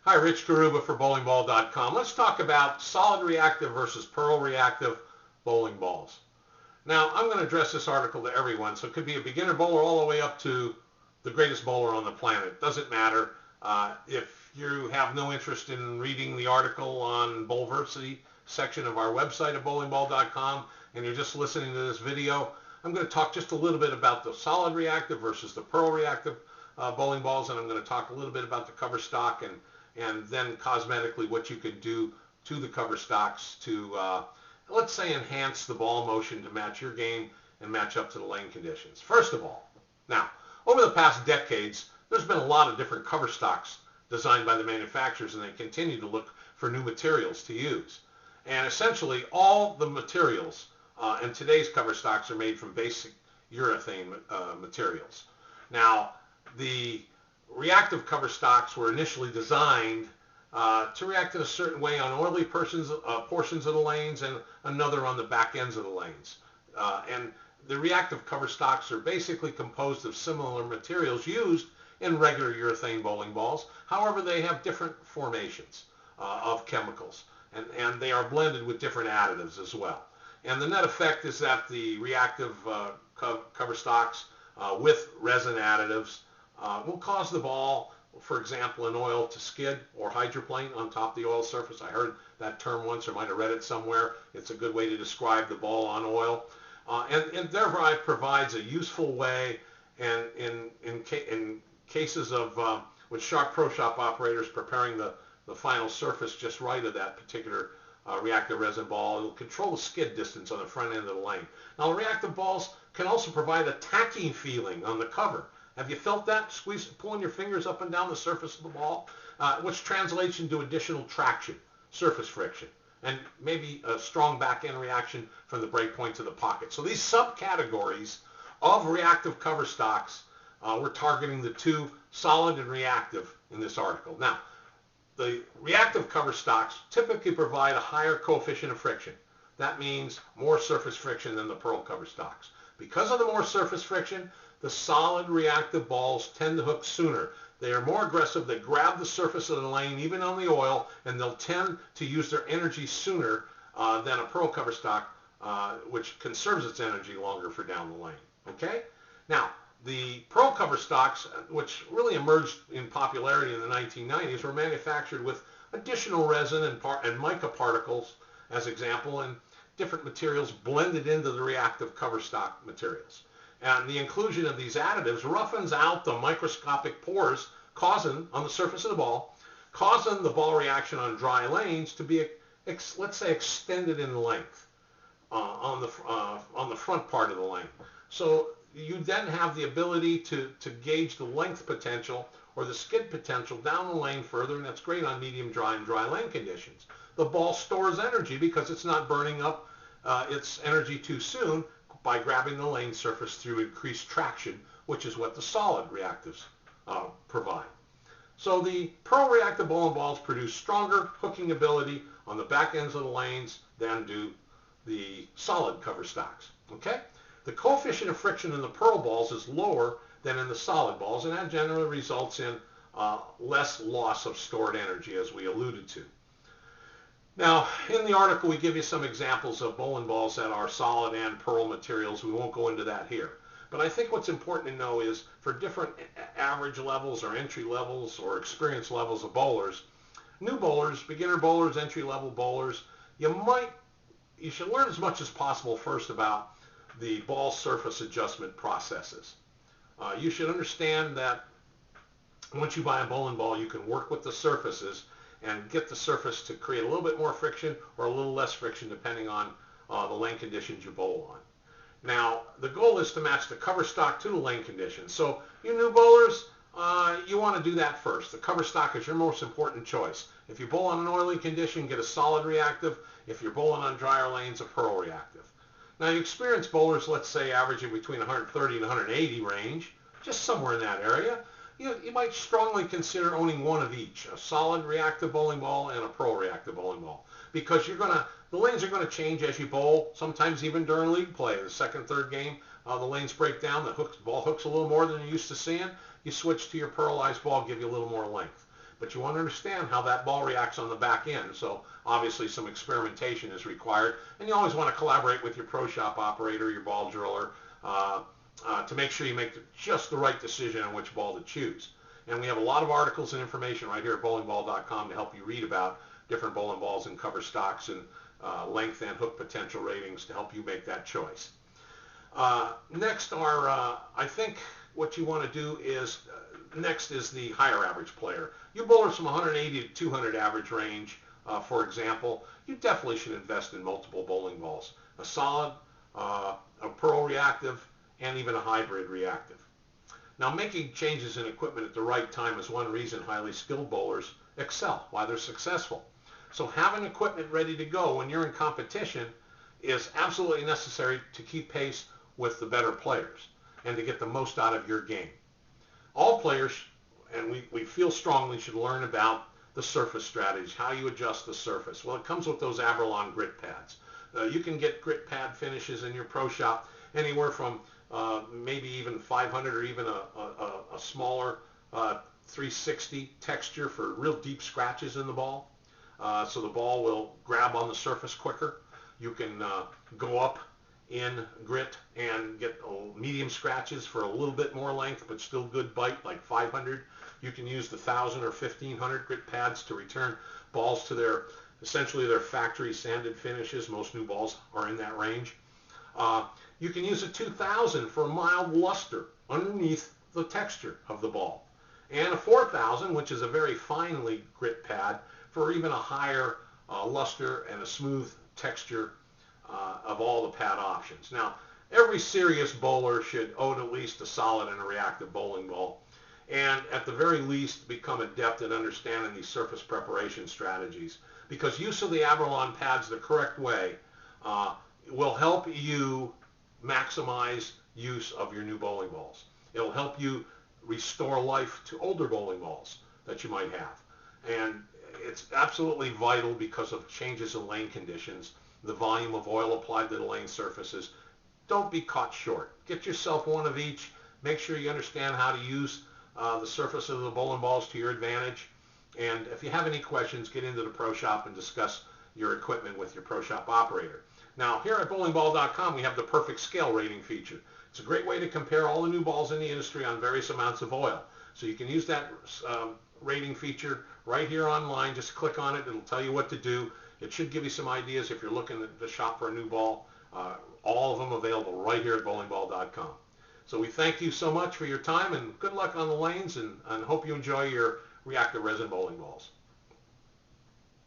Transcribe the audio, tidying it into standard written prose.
Hi, Rich Carrubba for bowlingball.com. Let's talk about solid reactive versus pearl reactive bowling balls. Now, I'm going to address this article to everyone, so it could be a beginner bowler all the way up to the greatest bowler on the planet. Doesn't matter. If you have no interest in reading the article on Bowlversity section of our website at bowlingball.com and you're just listening to this video, I'm going to talk just a little bit about the solid reactive versus the pearl reactive bowling balls, and I'm going to talk a little bit about the cover stock and then cosmetically what you can do to the cover stocks to, let's say, enhance the ball motion to match your game and match up to the lane conditions. First of all, now, over the past decades, there's been a lot of different cover stocks designed by the manufacturers, and they continue to look for new materials to use. And essentially, all the materials in today's cover stocks are made from basic urethane materials. Now, the reactive cover stocks were initially designed to react in a certain way on oily portions of the lanes and another on the back ends of the lanes. And the reactive cover stocks are basically composed of similar materials used in regular urethane bowling balls. However, they have different formations of chemicals, and they are blended with different additives as well. And the net effect is that the reactive cover stocks with resin additives will cause the ball, for example, in oil, to skid or hydroplane on top of the oil surface. I heard that term once, or might have read it somewhere. It's a good way to describe the ball on oil. And thereby provides a useful way, and in cases of with pro shop operators preparing the final surface just right of that particular reactive resin ball, it'll control the skid distance on the front end of the lane. Now, the reactive balls can also provide a tacking feeling on the cover. Have you felt that? Pulling your fingers up and down the surface of the ball, which translates into additional traction, surface friction, and maybe a strong back-end reaction from the break point to the pocket. So these subcategories of reactive cover stocks, we're targeting the two, solid and reactive, in this article. Now, the reactive cover stocks typically provide a higher coefficient of friction. That means more surface friction than the pearl cover stocks. Because of the more surface friction, the solid reactive balls tend to hook sooner. They are more aggressive. They grab the surface of the lane, even on the oil, and they'll tend to use their energy sooner than a pearl cover stock, which conserves its energy longer for down the lane. Okay? Now, the pearl cover stocks, which really emerged in popularity in the 1990s, were manufactured with additional resin and mica particles, as example, and different materials blended into the reactive cover stock materials. And the inclusion of these additives roughens out the microscopic pores on the surface of the ball, causing the ball reaction on dry lanes to be, let's say, extended in length on the front part of the lane. So you then have the ability to gauge the length potential or the skid potential down the lane further, and that's great on medium dry and dry lane conditions. The ball stores energy because it's not burning up its energy too soon by grabbing the lane surface through increased traction, which is what the solid reactives provide. So the pearl reactive bowling balls produce stronger hooking ability on the back ends of the lanes than do the solid cover stocks. Okay? The coefficient of friction in the pearl balls is lower than in the solid balls, and that generally results in less loss of stored energy, as we alluded to. Now, in the article, we give you some examples of bowling balls that are solid and pearl materials. We won't go into that here. But I think what's important to know is for different average levels or entry levels or experience levels of bowlers, new bowlers, beginner bowlers, entry-level bowlers, you should learn as much as possible first about the ball surface adjustment processes. You should understand that once you buy a bowling ball, you can work with the surfaces and get the surface to create a little bit more friction or a little less friction depending on the lane conditions you bowl on. Now, the goal is to match the cover stock to the lane conditions. So you new bowlers, you want to do that first. The cover stock is your most important choice. If you bowl on an oily condition, get a solid reactive. If you're bowling on drier lanes, a pearl reactive. Now, you experienced bowlers, let's say, averaging between 130 and 180 range, just somewhere in that area. You might strongly consider owning one of each, a solid reactive bowling ball and a pearl reactive bowling ball, because the lanes are going to change as you bowl, sometimes even during league play. The second, third game, the lanes break down, the ball hooks a little more than you're used to seeing. You switch to your pearlized ball, give you a little more length. but you want to understand how that ball reacts on the back end. So obviously some experimentation is required, and you always want to collaborate with your pro shop operator, your ball driller, to make sure you make just the right decision on which ball to choose. And we have a lot of articles and information right here at bowlingball.com to help you read about different bowling balls and cover stocks and length and hook potential ratings to help you make that choice. Next are, I think what you want to do is, next is the higher average player. You bowlers from 180 to 200 average range, for example, you definitely should invest in multiple bowling balls. A solid, a pearl reactive, and even a hybrid reactive. Now, making changes in equipment at the right time is one reason highly skilled bowlers excel, why they're successful. So having equipment ready to go when you're in competition is absolutely necessary to keep pace with the better players and to get the most out of your game. All players, and we feel strongly, should learn about the surface strategies, how you adjust the surface. Well, it comes with those Abralon grit pads. You can get grit pad finishes in your pro shop anywhere from maybe even 500 or even a smaller 360 texture for real deep scratches in the ball. So the ball will grab on the surface quicker. You can go up in grit and get medium scratches for a little bit more length, but still good bite, like 500. You can use the 1,000 or 1,500 grit pads to return balls to their, essentially their factory sanded finishes. Most new balls are in that range. You can use a 2,000 for a mild luster underneath the texture of the ball. And a 4,000, which is a very finely grit pad, for even a higher luster and a smooth texture of all the pad options. Now, every serious bowler should own at least a solid and a reactive bowling ball, and at the very least become adept at understanding these surface preparation strategies, because use of the Abralon pads the correct way will help you maximize use of your new bowling balls. It'll help you restore life to older bowling balls that you might have. And it's absolutely vital because of changes in lane conditions, the volume of oil applied to the lane surfaces. Don't be caught short. Get yourself one of each. Make sure you understand how to use the surface of the bowling balls to your advantage. And if you have any questions, get into the pro shop and discuss your equipment with your pro shop operator. Now, here at bowlingball.com, we have the perfect scale rating feature. It's a great way to compare all the new balls in the industry on various amounts of oil. So you can use that rating feature right here online. Just click on it. It'll tell you what to do. It should give you some ideas if you're looking to shop for a new ball. All of them available right here at bowlingball.com. So we thank you so much for your time, and good luck on the lanes, and hope you enjoy your reactive resin bowling balls.